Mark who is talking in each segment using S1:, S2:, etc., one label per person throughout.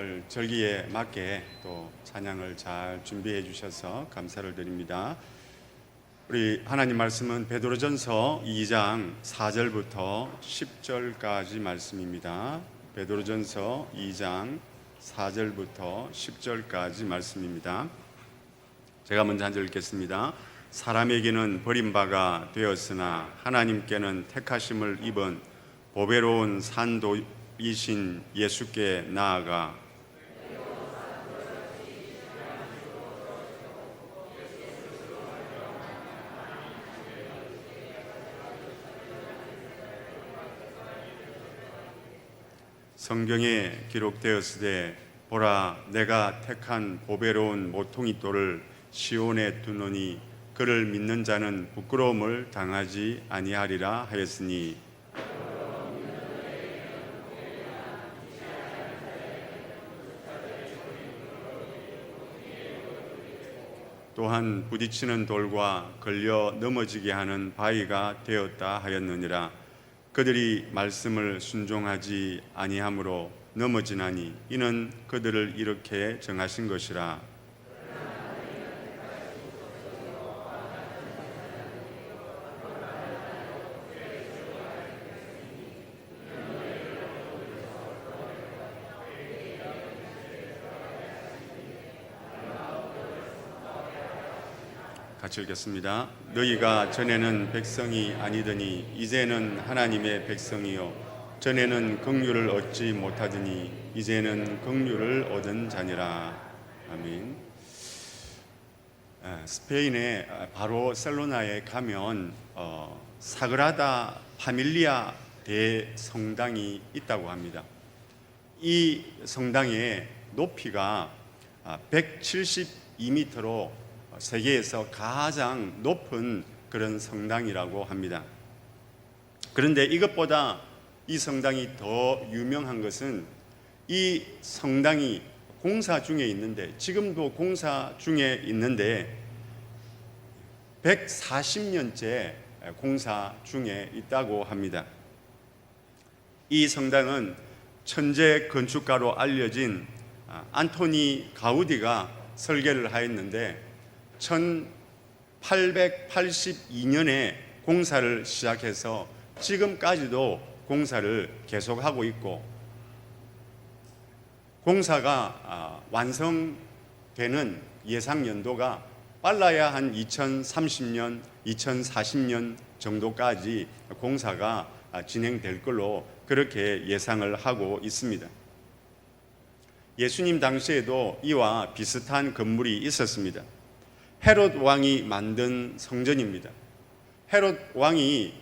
S1: 오늘 절기에 맞게 또 찬양을 잘 준비해 주셔서 감사를 드립니다. 우리 하나님 말씀은 베드로전서 2장 4절부터 10절까지 말씀입니다. 베드로전서 2장 4절부터 10절까지 말씀입니다. 제가 먼저 한 절 읽겠습니다. 사람에게는 버림바가 되었으나 하나님께는 택하심을 입은 보배로운 산도이신 예수께 나아가 성경에 기록되었으되 보라 내가 택한 보배로운 모퉁이돌을 시온에 두노니 그를 믿는 자는 부끄러움을 당하지 아니하리라 하였으니 또한 부딪히는 돌과 걸려 넘어지게 하는 바위가 되었다 하였느니라. 그들이 말씀을 순종하지 아니하므로 넘어지나니 이는 그들을 이렇게 정하신 것이라. 같이 읽겠습니다. 너희가 전에는 백성이 아니더니 이제는 하나님의 백성이요 전에는 긍휼을 얻지 못하더니 이제는 긍휼을 얻은 자니라. 아멘. 스페인의 바르셀로나에 가면 사그라다 파밀리아 대성당이 있다고 합니다. 이 성당의 높이가 172m로 세계에서 가장 높은 그런 성당이라고 합니다. 그런데 이것보다 이 성당이 더 유명한 것은 이 성당이 공사 중에 있는데, 지금도 공사 중에 있는데 140년째 공사 중에 있다고 합니다. 이 성당은 천재 건축가로 알려진 안토니 가우디가 설계를 하였는데 1882년에 공사를 시작해서 지금까지도 공사를 계속하고 있고, 공사가 완성되는 예상 연도가 빨라야 한 2030년, 2040년 정도까지 공사가 진행될 걸로 그렇게 예상을 하고 있습니다. 예수님 당시에도 이와 비슷한 건물이 있었습니다. 헤롯 왕이 만든 성전입니다. 헤롯 왕이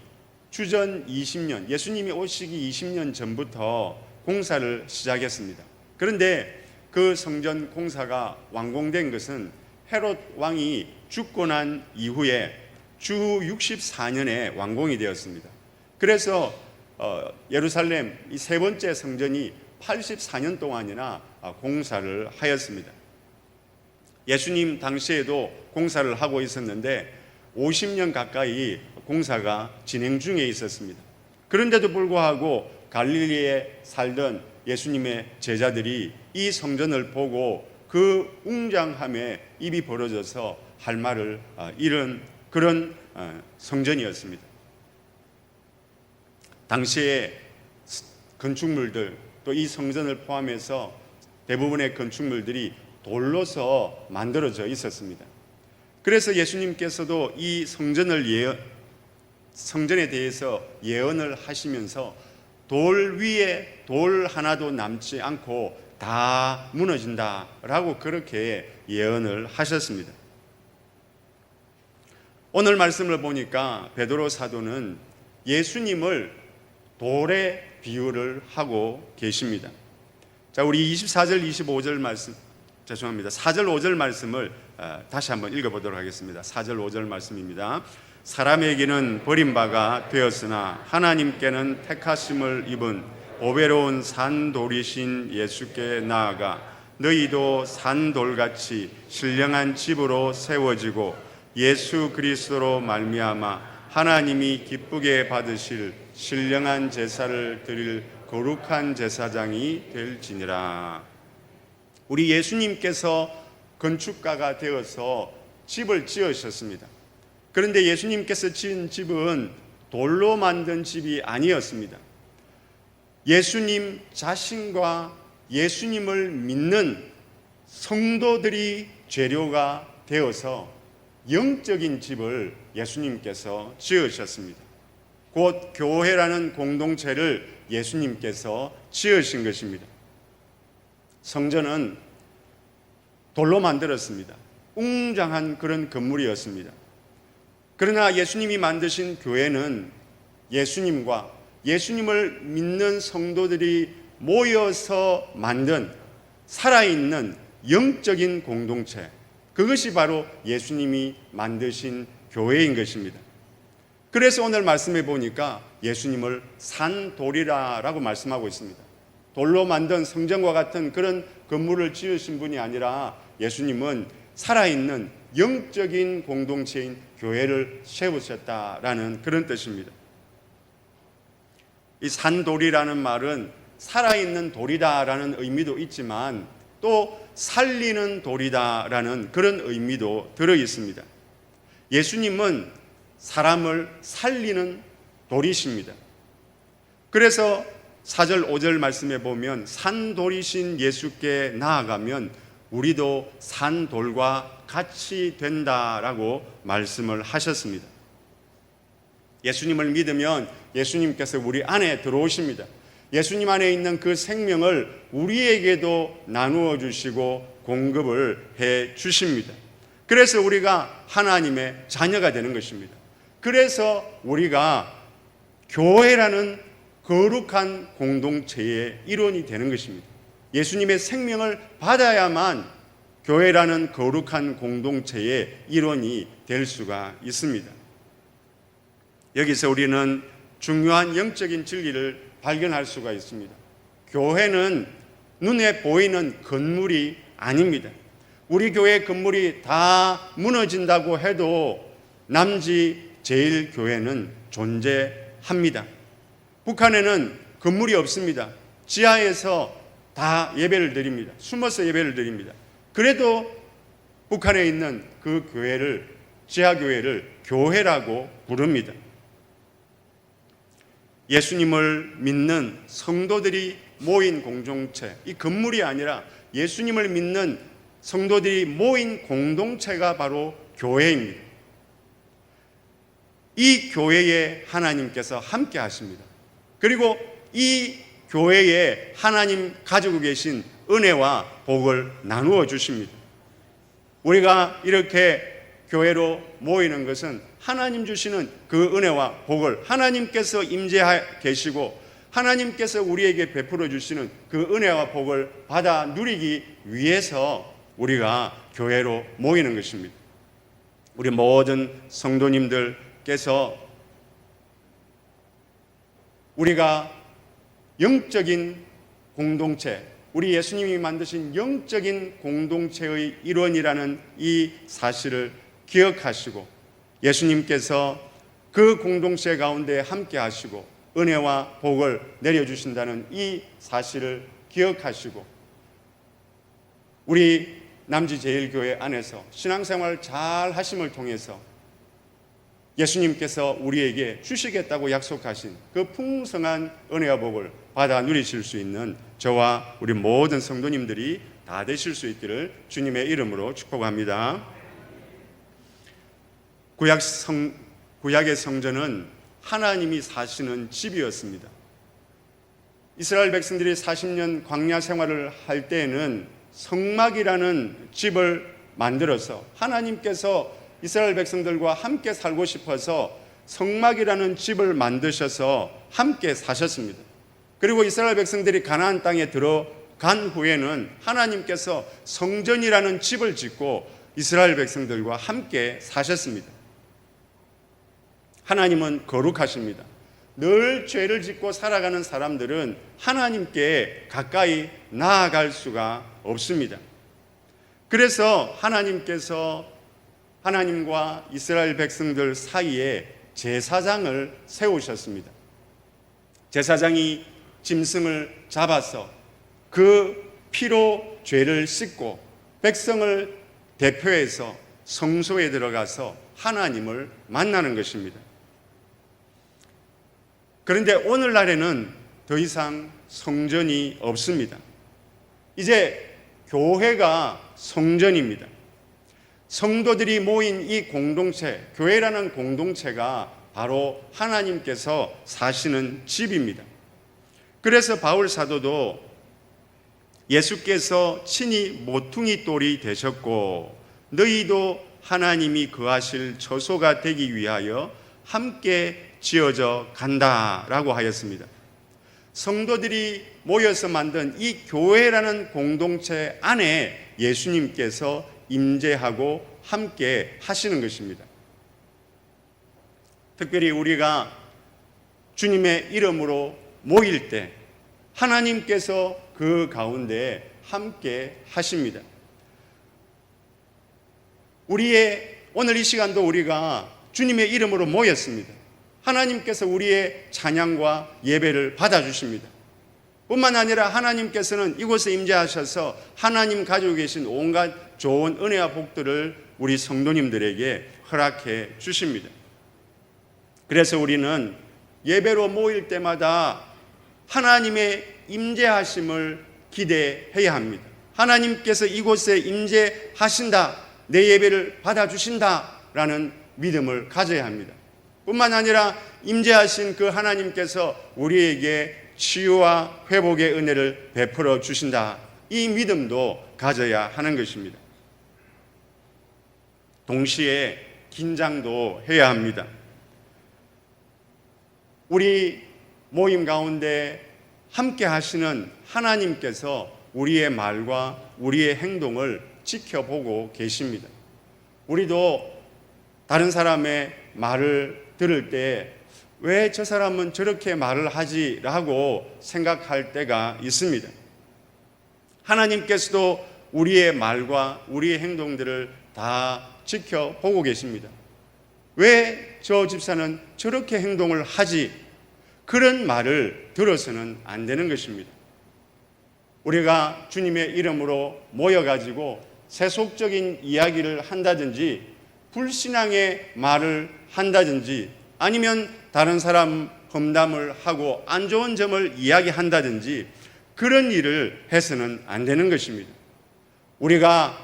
S1: 주전 20년, 예수님이 오시기 20년 전부터 공사를 시작했습니다. 그런데 그 성전 공사가 완공된 것은 헤롯 왕이 죽고 난 이후에 주 64년에 완공이 되었습니다. 그래서 예루살렘 이 세 번째 성전이 84년 동안이나 공사를 하였습니다. 예수님 당시에도 공사를 하고 있었는데 50년 가까이 공사가 진행 중에 있었습니다. 그런데도 불구하고 갈릴리에 살던 예수님의 제자들이 이 성전을 보고 그 웅장함에 입이 벌어져서 할 말을 잃은 그런 성전이었습니다. 당시에 건축물들, 또 이 성전을 포함해서 대부분의 건축물들이 돌로서 만들어져 있었습니다. 그래서 예수님께서도 이 성전에 대해서 예언을 하시면서 돌 위에 돌 하나도 남지 않고 다 무너진다라고 그렇게 예언을 하셨습니다. 오늘 말씀을 보니까 베드로 사도는 예수님을 돌에 비유를 하고 계십니다. 자, 우리 24절 25절 말씀, 4절 5절 말씀을 다시 한번 읽어보도록 하겠습니다. 4절 5절 말씀입니다. 사람에게는 버림바가 되었으나 하나님께는 택하심을 입은 보배로운 산돌이신 예수께 나아가 너희도 산돌같이 신령한 집으로 세워지고 예수 그리스도로 말미암아 하나님이 기쁘게 받으실 신령한 제사를 드릴 거룩한 제사장이 될지니라. 우리 예수님께서 건축가가 되어서 집을 지으셨습니다. 그런데 예수님께서 지은 집은 돌로 만든 집이 아니었습니다. 예수님 자신과 예수님을 믿는 성도들이 재료가 되어서 영적인 집을 예수님께서 지으셨습니다. 곧 교회라는 공동체를 예수님께서 지으신 것입니다. 성전은 돌로 만들었습니다. 웅장한 그런 건물이었습니다. 그러나 예수님이 만드신 교회는 예수님과 예수님을 믿는 성도들이 모여서 만든 살아있는 영적인 공동체, 그것이 바로 예수님이 만드신 교회인 것입니다. 그래서 오늘 말씀해 보니까 예수님을 산돌이라고 말씀하고 있습니다. 돌로 만든 성전과 같은 그런 건물을 지으신 분이 아니라 예수님은 살아있는 영적인 공동체인 교회를 세우셨다라는 그런 뜻입니다. 이 산돌이라는 말은 살아있는 돌이다라는 의미도 있지만 또 살리는 돌이다라는 그런 의미도 들어 있습니다. 예수님은 사람을 살리는 돌이십니다. 그래서 4절 5절 말씀해 보면 산돌이신 예수께 나아가면 우리도 산돌과 같이 된다라고 말씀을 하셨습니다. 예수님을 믿으면 예수님께서 우리 안에 들어오십니다. 예수님 안에 있는 그 생명을 우리에게도 나누어 주시고 공급을 해 주십니다. 그래서 우리가 하나님의 자녀가 되는 것입니다. 그래서 우리가 교회라는 거룩한 공동체의 일원이 되는 것입니다. 예수님의 생명을 받아야만 교회라는 거룩한 공동체의 일원이 될 수가 있습니다. 여기서 우리는 중요한 영적인 진리를 발견할 수가 있습니다. 교회는 눈에 보이는 건물이 아닙니다. 우리 교회 건물이 다 무너진다고 해도 남지 제일교회는 존재합니다. 북한에는 건물이 없습니다. 지하에서 다 예배를 드립니다. 숨어서 예배를 드립니다. 그래도 북한에 있는 그 교회를, 지하교회를 교회라고 부릅니다. 예수님을 믿는 성도들이 모인 공동체, 이 건물이 아니라 예수님을 믿는 성도들이 모인 공동체가 바로 교회입니다. 이 교회에 하나님께서 함께 하십니다. 그리고 이 교회에 하나님 가지고 계신 은혜와 복을 나누어 주십니다. 우리가 이렇게 교회로 모이는 것은 하나님 주시는 그 은혜와 복을 하나님께서 임재하 계시고 하나님께서 우리에게 베풀어 주시는 그 은혜와 복을 받아 누리기 위해서 우리가 교회로 모이는 것입니다. 우리 모든 성도님들께서 우리가 영적인 공동체, 우리 예수님이 만드신 영적인 공동체의 일원이라는 이 사실을 기억하시고 예수님께서 그 공동체 가운데 함께 하시고 은혜와 복을 내려주신다는 이 사실을 기억하시고 우리 남지제일교회 안에서 신앙생활 잘 하심을 통해서 예수님께서 우리에게 주시겠다고 약속하신 그 풍성한 은혜와 복을 받아 누리실 수 있는 저와 우리 모든 성도님들이 다 되실 수 있기를 주님의 이름으로 축복합니다. 구약의 성전은 하나님이 사시는 집이었습니다. 이스라엘 백성들이 40년 광야 생활을 할 때에는 성막이라는 집을 만들어서 하나님께서 이스라엘 백성들과 함께 살고 싶어서 성막이라는 집을 만드셔서 함께 사셨습니다. 그리고 이스라엘 백성들이 가나안 땅에 들어간 후에는 하나님께서 성전이라는 집을 짓고 이스라엘 백성들과 함께 사셨습니다. 하나님은 거룩하십니다. 늘 죄를 짓고 살아가는 사람들은 하나님께 가까이 나아갈 수가 없습니다. 그래서 하나님께서 하나님과 이스라엘 백성들 사이에 제사장을 세우셨습니다. 제사장이 짐승을 잡아서 그 피로 죄를 씻고 백성을 대표해서 성소에 들어가서 하나님을 만나는 것입니다. 그런데 오늘날에는 더 이상 성전이 없습니다. 이제 교회가 성전입니다. 성도들이 모인 이 공동체, 교회라는 공동체가 바로 하나님께서 사시는 집입니다. 그래서 바울 사도도 예수께서 친히 모퉁이 돌이 되셨고 너희도 하나님이 거하실 처소가 되기 위하여 함께 지어져 간다라고 하였습니다. 성도들이 모여서 만든 이 교회라는 공동체 안에 예수님께서 임재하고 함께 하시는 것입니다. 특별히 우리가 주님의 이름으로 모일 때 하나님께서 그 가운데 함께 하십니다. 오늘 이 시간도 우리가 주님의 이름으로 모였습니다. 하나님께서 우리의 찬양과 예배를 받아주십니다. 뿐만 아니라 하나님께서는 이곳에 임재하셔서 하나님 가지고 계신 온갖 좋은 은혜와 복들을 우리 성도님들에게 허락해 주십니다. 그래서 우리는 예배로 모일 때마다 하나님의 임재하심을 기대해야 합니다. 하나님께서 이곳에 임재하신다, 내 예배를 받아주신다라는 믿음을 가져야 합니다. 뿐만 아니라 임재하신 그 하나님께서 우리에게 치유와 회복의 은혜를 베풀어 주신다, 이 믿음도 가져야 하는 것입니다. 동시에 긴장도 해야 합니다. 우리 모임 가운데 함께 하시는 하나님께서 우리의 말과 우리의 행동을 지켜보고 계십니다. 우리도 다른 사람의 말을 들을 때 왜 저 사람은 저렇게 말을 하지라고 생각할 때가 있습니다. 하나님께서도 우리의 말과 우리의 행동들을 다 지켜보고 계십니다. 왜 저 집사는 저렇게 행동을 하지? 그런 말을 들어서는 안 되는 것입니다. 우리가 주님의 이름으로 모여가지고 세속적인 이야기를 한다든지 불신앙의 말을 한다든지 아니면 다른 사람 험담을 하고 안 좋은 점을 이야기한다든지 그런 일을 해서는 안 되는 것입니다. 우리가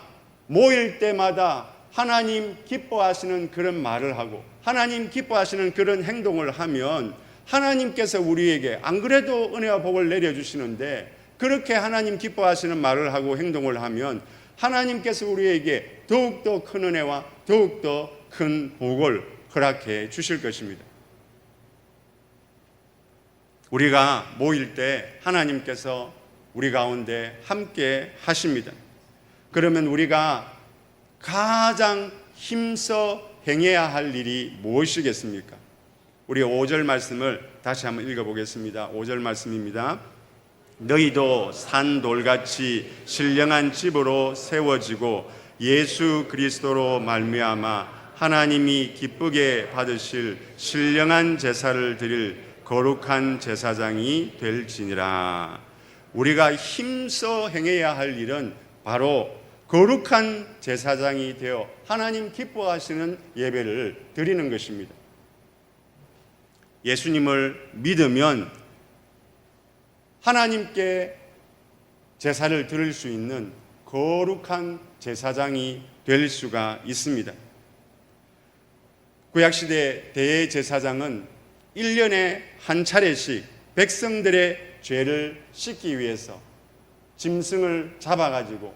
S1: 모일 때마다 하나님 기뻐하시는 그런 말을 하고 하나님 기뻐하시는 그런 행동을 하면 하나님께서 우리에게 안 그래도 은혜와 복을 내려주시는데 그렇게 하나님 기뻐하시는 말을 하고 행동을 하면 하나님께서 우리에게 더욱더 큰 은혜와 더욱더 큰 복을 허락해 주실 것입니다. 우리가 모일 때 하나님께서 우리 가운데 함께 하십니다. 그러면 우리가 가장 힘써 행해야 할 일이 무엇이겠습니까? 우리 5절 말씀을 다시 한번 읽어보겠습니다. 5절 말씀입니다. 너희도 산돌같이 신령한 집으로 세워지고 예수 그리스도로 말미암아 하나님이 기쁘게 받으실 신령한 제사를 드릴 거룩한 제사장이 될지니라. 우리가 힘써 행해야 할 일은 바로 거룩한 제사장이 되어 하나님 기뻐하시는 예배를 드리는 것입니다. 예수님을 믿으면 하나님께 제사를 드릴 수 있는 거룩한 제사장이 될 수가 있습니다. 구약시대 대제사장은 1년에 한 차례씩 백성들의 죄를 씻기 위해서 짐승을 잡아가지고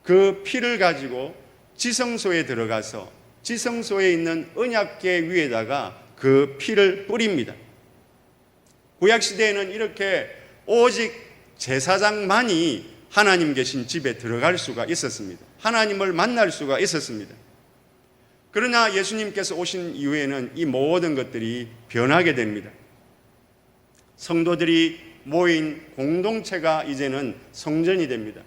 S1: 그 피를 가지고 지성소에 들어가서 지성소에 있는 언약궤 위에다가 그 피를 뿌립니다. 구약시대에는 이렇게 오직 제사장만이 하나님 계신 집에 들어갈 수가 있었습니다. 하나님을 만날 수가 있었습니다. 그러나 예수님께서 오신 이후에는 이 모든 것들이 변하게 됩니다. 성도들이 모인 공동체가 이제는 성전이 됩니다.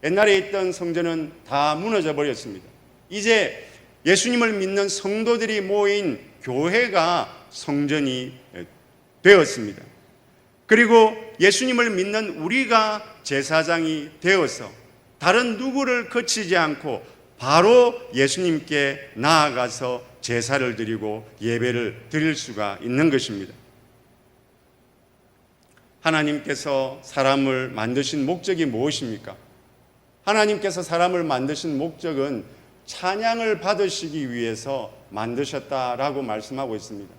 S1: 옛날에 있던 성전은 다 무너져 버렸습니다. 이제 예수님을 믿는 성도들이 모인 교회가 성전이 되었습니다. 그리고 예수님을 믿는 우리가 제사장이 되어서 다른 누구를 거치지 않고 바로 예수님께 나아가서 제사를 드리고 예배를 드릴 수가 있는 것입니다. 하나님께서 사람을 만드신 목적이 무엇입니까? 하나님께서 사람을 만드신 목적은 찬양을 받으시기 위해서 만드셨다라고 말씀하고 있습니다.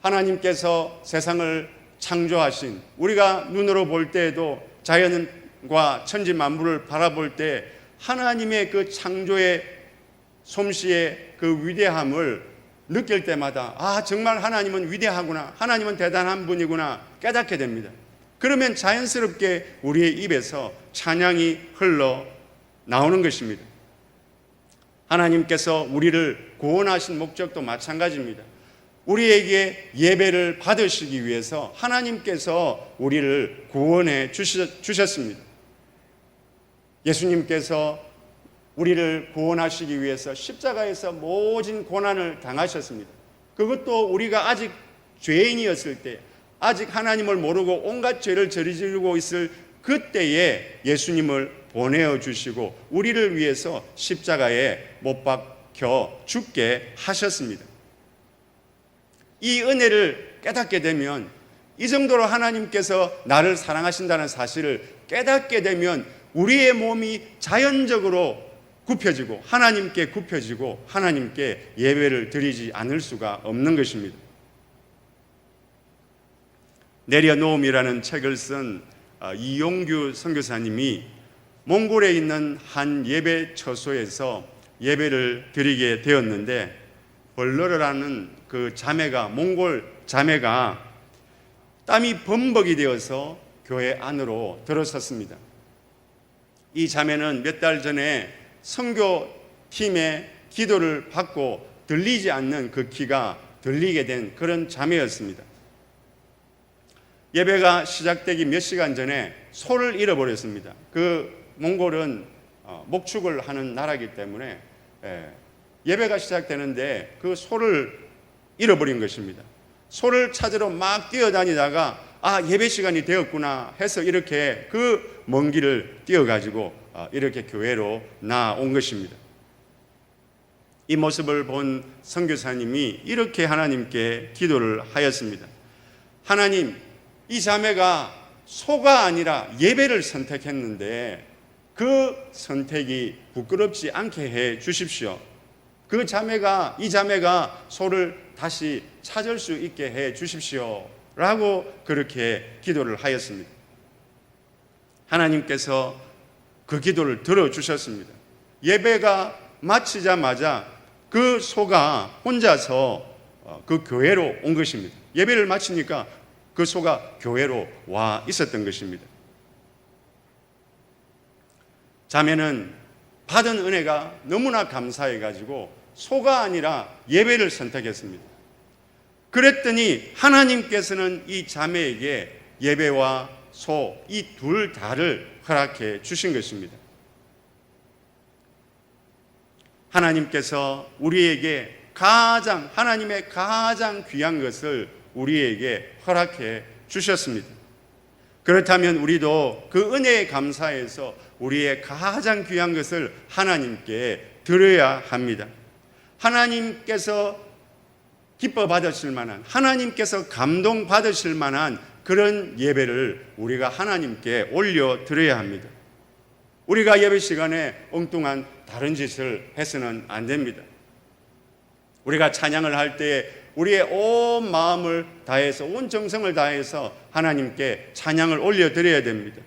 S1: 하나님께서 세상을 창조하신, 우리가 눈으로 볼 때에도 자연과 천지 만물을 바라볼 때 하나님의 그 창조의 솜씨의 그 위대함을 느낄 때마다 정말 하나님은 위대하구나, 하나님은 대단한 분이구나 깨닫게 됩니다. 그러면 자연스럽게 우리의 입에서 찬양이 흘러 나오는 것입니다. 하나님께서 우리를 구원하신 목적도 마찬가지입니다. 우리에게 예배를 받으시기 위해서 하나님께서 우리를 구원해 주셨습니다. 예수님께서 우리를 구원하시기 위해서 십자가에서 모진 고난을 당하셨습니다. 그것도 우리가 아직 죄인이었을 때, 아직 하나님을 모르고 온갖 죄를 저지르고 있을 그때에 예수님을 보내어 주시고 우리를 위해서 십자가에 못 박혀 죽게 하셨습니다. 이 은혜를 깨닫게 되면, 이 정도로 하나님께서 나를 사랑하신다는 사실을 깨닫게 되면 우리의 몸이 자연적으로 굽혀지고 하나님께 굽혀지고 하나님께 예배를 드리지 않을 수가 없는 것입니다. 내려놓음이라는 책을 쓴 이용규 선교사님이 몽골에 있는 한 예배 처소에서 예배를 드리게 되었는데, 벌러르라는 그 자매가, 몽골 자매가 땀이 범벅이 되어서 교회 안으로 들어섰습니다. 이 자매는 몇 달 전에 선교팀의 기도를 받고 들리지 않는 그 귀가 들리게 된 그런 자매였습니다. 예배가 시작되기 몇 시간 전에 소를 잃어버렸습니다. 그 몽골은 목축을 하는 나라이기 때문에 예배가 시작되는데 그 소를 잃어버린 것입니다. 소를 찾으러 막 뛰어다니다가 예배 시간이 되었구나 해서 이렇게 그 먼 길을 뛰어가지고 이렇게 교회로 나온 것입니다. 이 모습을 본 선교사님이 이렇게 하나님께 기도를 하였습니다. 하나님, 이 자매가 소가 아니라 예배를 선택했는데 그 선택이 부끄럽지 않게 해 주십시오. 이 자매가 소를 다시 찾을 수 있게 해 주십시오 라고 그렇게 기도를 하였습니다. 하나님께서 그 기도를 들어주셨습니다. 예배가 마치자마자 그 소가 혼자서 그 교회로 온 것입니다. 예배를 마치니까 그 소가 교회로 와 있었던 것입니다. 자매는 받은 은혜가 너무나 감사해가지고 소가 아니라 예배를 선택했습니다. 그랬더니 하나님께서는 이 자매에게 예배와 소, 이 둘 다를 허락해 주신 것입니다. 하나님께서 우리에게 하나님의 가장 귀한 것을 우리에게 허락해 주셨습니다. 그렇다면 우리도 그 은혜에 감사해서 우리의 가장 귀한 것을 하나님께 드려야 합니다. 하나님께서 기뻐 받으실 만한, 하나님께서 감동 받으실 만한 그런 예배를 우리가 하나님께 올려 드려야 합니다. 우리가 예배 시간에 엉뚱한 다른 짓을 해서는 안 됩니다. 우리가 찬양을 할 때 우리의 온 마음을 다해서, 온 정성을 다해서 하나님께 찬양을 올려 드려야 됩니다.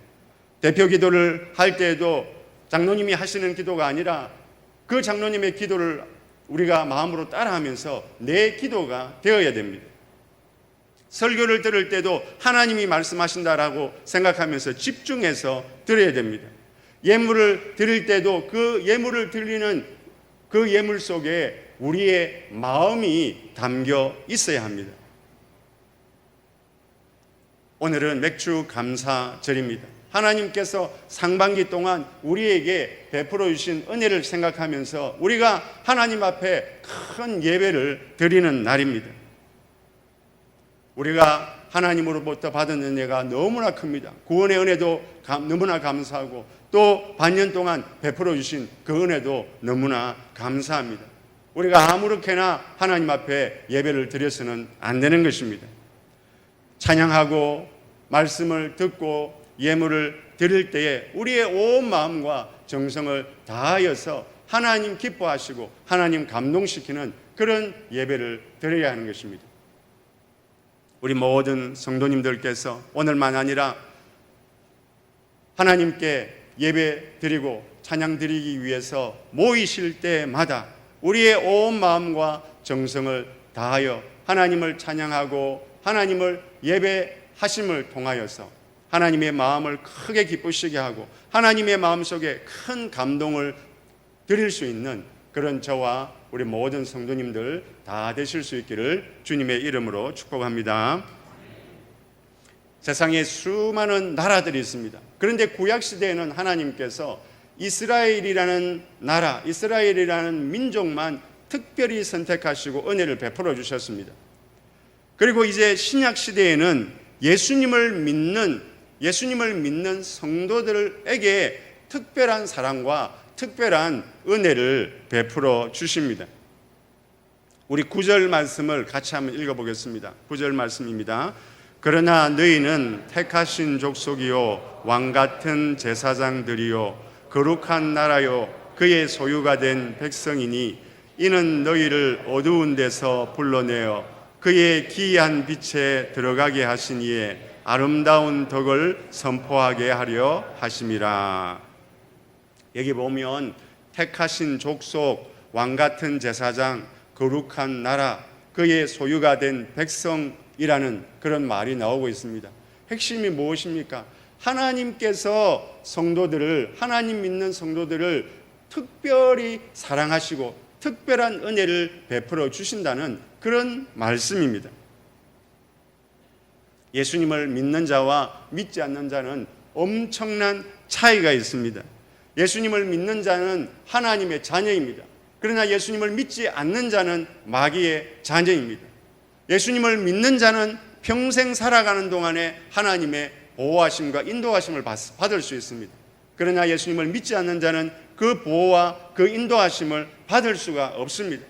S1: 대표 기도를 할 때에도 장로님이 하시는 기도가 아니라 그 장로님의 기도를 우리가 마음으로 따라하면서 내 기도가 되어야 됩니다. 설교를 들을 때도 하나님이 말씀하신다라고 생각하면서 집중해서 들어야 됩니다. 예물을 드릴 때도 그 예물을 드리는 그 예물 속에 우리의 마음이 담겨 있어야 합니다. 오늘은 맥주 감사절입니다. 하나님께서 상반기 동안 우리에게 베풀어 주신 은혜를 생각하면서 우리가 하나님 앞에 큰 예배를 드리는 날입니다. 우리가 하나님으로부터 받은 은혜가 너무나 큽니다. 구원의 은혜도 너무나 감사하고 또 반년 동안 베풀어 주신 그 은혜도 너무나 감사합니다. 우리가 아무렇게나 하나님 앞에 예배를 드려서는 안 되는 것입니다. 찬양하고 말씀을 듣고 예물을 드릴 때에 우리의 온 마음과 정성을 다하여서 하나님 기뻐하시고 하나님 감동시키는 그런 예배를 드려야 하는 것입니다. 우리 모든 성도님들께서 오늘만 아니라 하나님께 예배 드리고 찬양 드리기 위해서 모이실 때마다 우리의 온 마음과 정성을 다하여 하나님을 찬양하고 하나님을 예배하심을 통하여서 하나님의 마음을 크게 기쁘시게 하고 하나님의 마음속에 큰 감동을 드릴 수 있는 그런 저와 우리 모든 성도님들 다 되실 수 있기를 주님의 이름으로 축복합니다. 세상에 수많은 나라들이 있습니다. 그런데 구약시대에는 하나님께서 이스라엘이라는 나라, 이스라엘이라는 민족만 특별히 선택하시고 은혜를 베풀어 주셨습니다. 그리고 이제 신약시대에는 예수님을 믿는 성도들에게 특별한 사랑과 특별한 은혜를 베풀어 주십니다. 우리 9절 말씀을 같이 한번 읽어보겠습니다. 9절 말씀입니다. 그러나 너희는 택하신 족속이요 왕같은 제사장들이요 거룩한 나라요 그의 소유가 된 백성이니 이는 너희를 어두운 데서 불러내어 그의 기이한 빛에 들어가게 하시니에 아름다운 덕을 선포하게 하려 하심이라. 여기 보면 택하신 족속, 왕같은 제사장, 거룩한 나라, 그의 소유가 된 백성이라는 그런 말이 나오고 있습니다. 핵심이 무엇입니까? 하나님께서 성도들을, 하나님 믿는 성도들을 특별히 사랑하시고 특별한 은혜를 베풀어 주신다는 그런 말씀입니다. 예수님을 믿는 자와 믿지 않는 자는 엄청난 차이가 있습니다. 예수님을 믿는 자는 하나님의 자녀입니다. 그러나 예수님을 믿지 않는 자는 마귀의 자녀입니다. 예수님을 믿는 자는 평생 살아가는 동안에 하나님의 보호하심과 인도하심을 받을 수 있습니다. 그러나 예수님을 믿지 않는 자는 그 보호와 그 인도하심을 받을 수가 없습니다.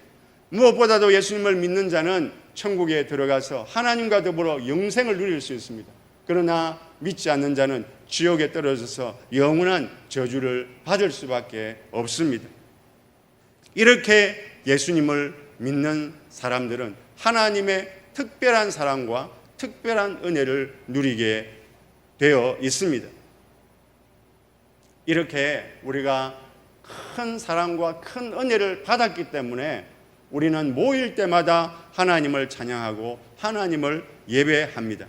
S1: 무엇보다도 예수님을 믿는 자는 천국에 들어가서 하나님과 더불어 영생을 누릴 수 있습니다. 그러나 믿지 않는 자는 지옥에 떨어져서 영원한 저주를 받을 수밖에 없습니다. 이렇게 예수님을 믿는 사람들은 하나님의 특별한 사랑과 특별한 은혜를 누리게 되어 있습니다. 이렇게 우리가 큰 사랑과 큰 은혜를 받았기 때문에 우리는 모일 때마다 하나님을 찬양하고 하나님을 예배합니다.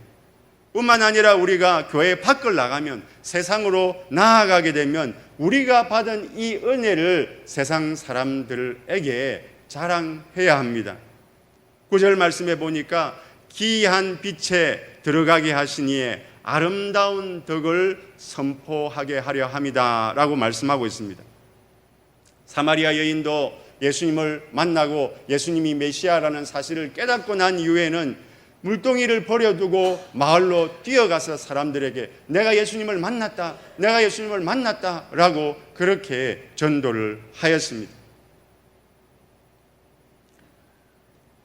S1: 뿐만 아니라 우리가 교회 밖을 나가면, 세상으로 나아가게 되면 우리가 받은 이 은혜를 세상 사람들에게 자랑해야 합니다. 9절 말씀에 보니까 기이한 빛에 들어가게 하시니에 아름다운 덕을 선포하게 하려 함이다 라고 말씀하고 있습니다. 사마리아 여인도 예수님을 만나고 예수님이 메시아라는 사실을 깨닫고 난 이후에는 물동이를 버려두고 마을로 뛰어가서 사람들에게 내가 예수님을 만났다, 내가 예수님을 만났다 라고 그렇게 전도를 하였습니다.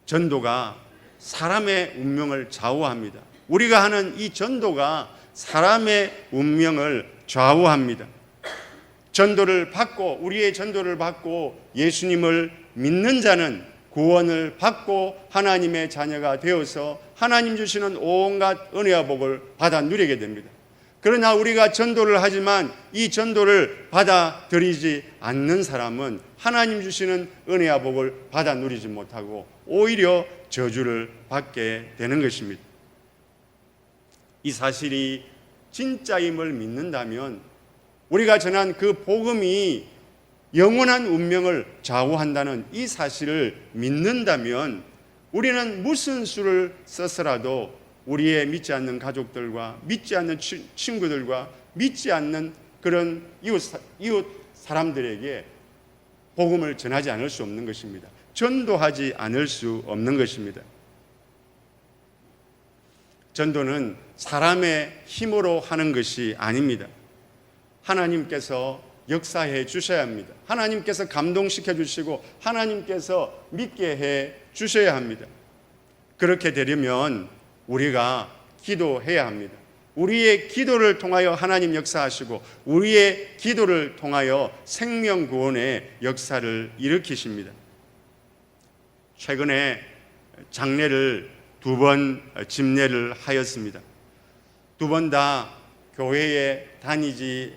S1: 전도가 사람의 운명을 좌우합니다. 우리가 하는 이 전도가 사람의 운명을 좌우합니다. 전도를 받고, 우리의 전도를 받고 예수님을 믿는 자는 구원을 받고 하나님의 자녀가 되어서 하나님 주시는 온갖 은혜와 복을 받아 누리게 됩니다. 그러나 우리가 전도를 하지만 이 전도를 받아들이지 않는 사람은 하나님 주시는 은혜와 복을 받아 누리지 못하고 오히려 저주를 받게 되는 것입니다. 이 사실이 진짜임을 믿는다면, 우리가 전한 그 복음이 영원한 운명을 좌우한다는 이 사실을 믿는다면 우리는 무슨 수를 써서라도 우리의 믿지 않는 가족들과 믿지 않는 친구들과 믿지 않는 그런 이웃 사람들에게 복음을 전하지 않을 수 없는 것입니다. 전도하지 않을 수 없는 것입니다. 전도는 사람의 힘으로 하는 것이 아닙니다. 하나님께서 역사해 주셔야 합니다. 하나님께서 감동시켜 주시고 하나님께서 믿게 해 주셔야 합니다. 그렇게 되려면 우리가 기도해야 합니다. 우리의 기도를 통하여 하나님 역사하시고 우리의 기도를 통하여 생명 구원의 역사를 일으키십니다. 최근에 장례를 2번 집례를 하였습니다. 2번 다 교회에 다니지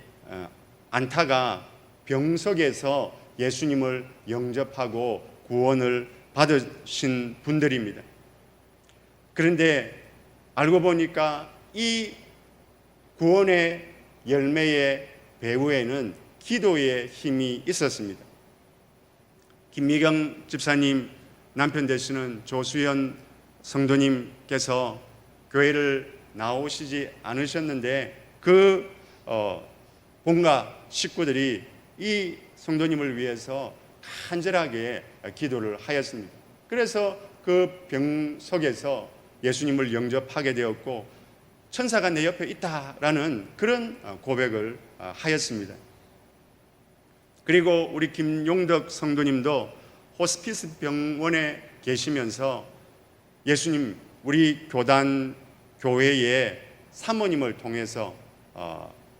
S1: 않다가 병석에서 예수님을 영접하고 구원을 받으신 분들입니다. 그런데 알고 보니까 이 구원의 열매의 배후에는 기도의 힘이 있었습니다. 김미경 집사님 남편 되시는 조수연 성도님께서 교회를 나오시지 않으셨는데 그 본가 식구들이 이 성도님을 위해서 간절하게 기도를 하였습니다. 그래서 그 병석에서 예수님을 영접하게 되었고 천사가 내 옆에 있다라는 그런 고백을 하였습니다. 그리고 우리 김용덕 성도님도 호스피스 병원에 계시면서 예수님 우리 교단 교회의 사모님을 통해서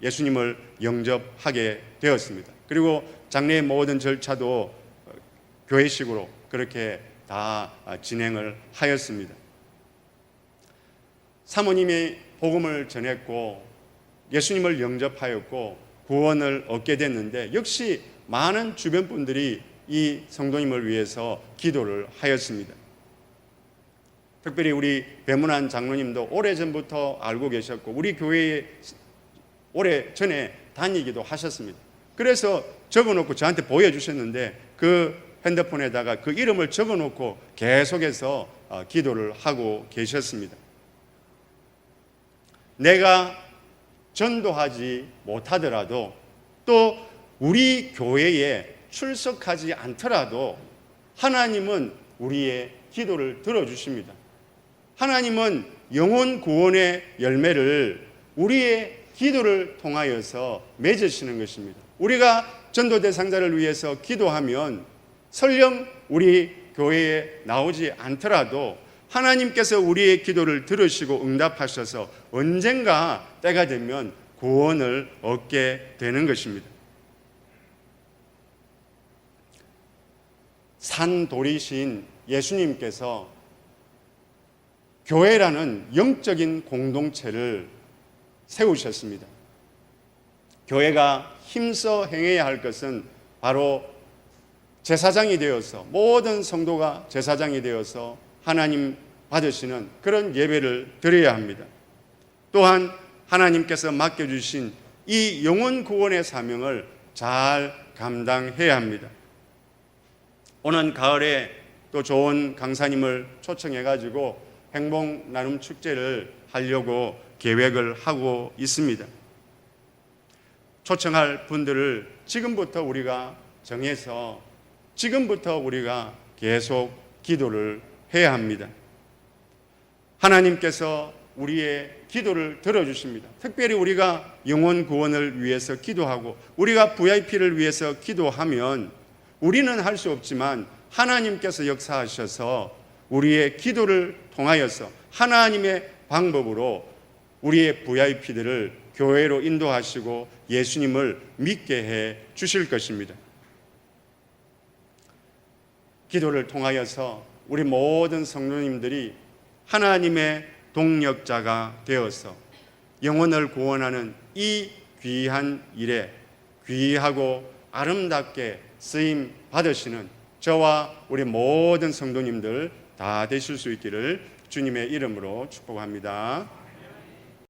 S1: 예수님을 영접하게 되었습니다. 그리고 장례의 모든 절차도 교회식으로 그렇게 다 진행을 하였습니다. 사모님이 복음을 전했고 예수님을 영접하였고 구원을 얻게 됐는데 역시 많은 주변 분들이 이 성도님을 위해서 기도를 하였습니다. 특별히 우리 배문환 장로님도 오래전부터 알고 계셨고 우리 교회에 오래전에 다니기도 하셨습니다. 그래서 적어놓고 저한테 보여주셨는데 그 핸드폰에다가 그 이름을 적어놓고 계속해서 기도를 하고 계셨습니다. 내가 전도하지 못하더라도 또 우리 교회에 출석하지 않더라도 하나님은 우리의 기도를 들어주십니다. 하나님은 영혼 구원의 열매를 우리의 기도를 통하여서 맺으시는 것입니다. 우리가 전도 대상자를 위해서 기도하면 설령 우리 교회에 나오지 않더라도 하나님께서 우리의 기도를 들으시고 응답하셔서 언젠가 때가 되면 구원을 얻게 되는 것입니다. 산돌이신 예수님께서 교회라는 영적인 공동체를 세우셨습니다. 교회가 힘써 행해야 할 것은 바로 제사장이 되어서 모든 성도가 제사장이 되어서 하나님 받으시는 그런 예배를 드려야 합니다. 또한 하나님께서 맡겨주신 이 영혼 구원의 사명을 잘 감당해야 합니다. 오는 가을에 또 좋은 강사님을 초청해가지고 행복 나눔 축제를 하려고 계획을 하고 있습니다. 초청할 분들을 지금부터 우리가 정해서 지금부터 우리가 계속 기도를 해야 합니다. 하나님께서 우리의 기도를 들어주십니다. 특별히 우리가 영혼 구원을 위해서 기도하고 우리가 VIP를 위해서 기도하면 우리는 할 수 없지만 하나님께서 역사하셔서 우리의 기도를 통하여서 하나님의 방법으로 우리의 VIP들을 교회로 인도하시고 예수님을 믿게 해 주실 것입니다. 기도를 통하여서 우리 모든 성도님들이 하나님의 동력자가 되어서 영혼을 구원하는 이 귀한 일에 귀하고 아름답게 쓰임 받으시는 저와 우리 모든 성도님들 다 되실 수 있기를 주님의 이름으로 축복합니다.